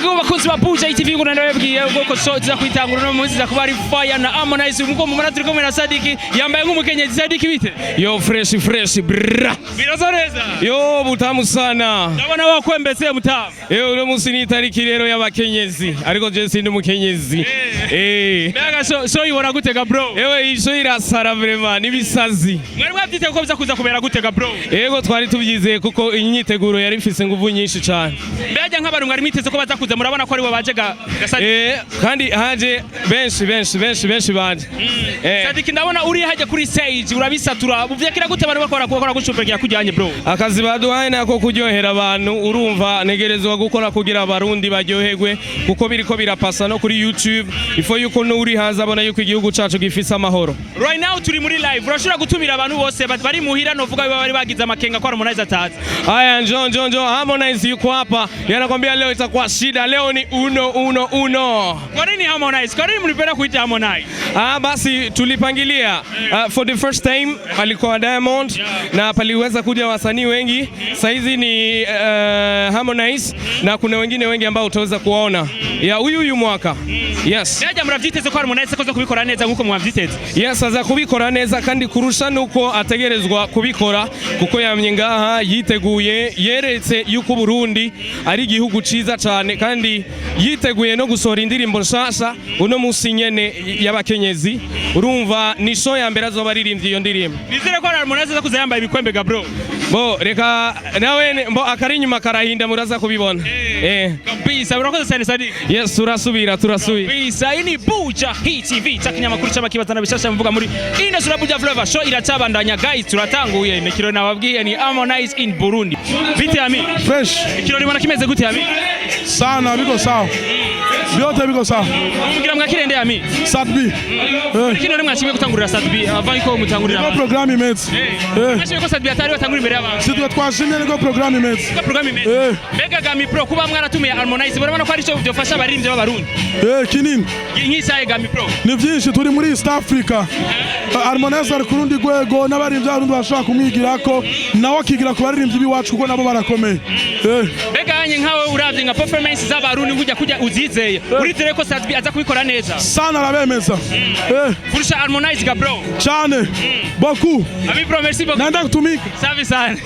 Yego bakozi ba Buja TV ngo ndababwiye ubwo so za kwitangura no munsi za kuba ari fire na Harmonize umuko mu manaturi ko na Sadiki yambaye nk'umukenyezi Sadiki bite yo fresh bra biraza neza yo butamu sana ndabona wakwembetse mutamu uno munsi ni itariki rero y'abakenyezi ariko je sindi umukenyezi mbega so yibona gutega bro isho irasara vraiment nibisazi mwari mwabyite ko biza kuza kubera gutega bro yego twari tubyizeye kuko inyiteguro yari ifise nguvu nyinshi cyane mbega nk'abantu mwari miteze ko baza kuza murabona ko ari we baje Sadiki kandi haje benshi banje Sadiki ndabona uri haje kuri stage urabisatura uvyakira gute bari bakora gucupekera kujyanye bro akazi baduhaye nako kuryohera abantu urumva negerezwa gukora kugira abarundi baryoherwe kuko biriko birapasa no kuri YouTube ifo yuko nuri hanze abona yuko igihugu cacu gifise amahoro. Right now turi muri live urashobora gutumira abantu bose bari muhira no vuga bari bagize amakenga kwa Harmonize atazi. Aya njoo Harmonize yuko hapa yanakwambia leo itakuwa shida, leo ni uno. Kwa nini Harmonize? Kwa nini mlipenda kuita Harmonize? Basi tulipangilia for the first time alikuwa Diamond na paliweza kuja wasanii wengi. Saizi ni Harmonize na kuna wengine wengi ambao utaweza kuona ya huyu mwaka. Yes. Naje muravyiteze ko Harmonize koza kubikora neza nkuko mwavyiteze. Yes, aza kubikora neza kandi kurusha nuko ategerezwa kubikora kuko yamye ngaha yiteguye yeretse yuko Burundi ari igihugu ciza cyane kandi yiteguye no gusohora indirimbo nshasha uno munsi nyene y'abakenyezi urumva ni show ya mbere azoba aririmbye iyo ndirimbo. Bizere ko Harmonize aza kuzayambaye ibikwembe ga bro. Bo reka nawe akari nyuma karahinda muraza kubibona. Kabisa urakoze cyane Sadiki. Yes, turasubira. Kabisa ini Buja TV takinyamakuru cy'abakibazana bishasha mvuga muri Inesura Buja Flavor show iracabandanya guys turatanguye imikiro nababwiye ni Harmonize in Burundi. Bite ami? Fresh. Ikirori mbona kimeze gute ami? Sana biko sawa. Byote biko sawa. Mugira mwakirende ami? Sadbi. Kino rimwe mwashimye gutangurira Sadbi avant ko mutangurira. Ko programme imeze. Mwashimye ko Sadbi atari watangurira imbere y'abantu. Sidwe twashimye ko programme imeze. Ko programme imeze. Mbega Gami Pro kuba mwaratumiye Harmonize barabona ko ari cyo byofasha abaririmbyi b'abarundi. Kinini. Nk'isaye Gami Pro. Ni byinshi turi muri East Africa. Harmonize ari kurundi gwego n'abaririmbyi b'abarundi bashaka kumwigirako nawe akigira ku baririmbyi biwacu kuko nabo barakomeye. Mbega hanye nkawe uravye nka performance z'abarundi kujya uzizeye. Uritere ko Sadbi aza kubikora neza. Sana arabemeza. Kurusha Harmonize ga bro. Cyane. Beaucoup. Ami bro merci beaucoup. Nanda kutumika. Safi sana.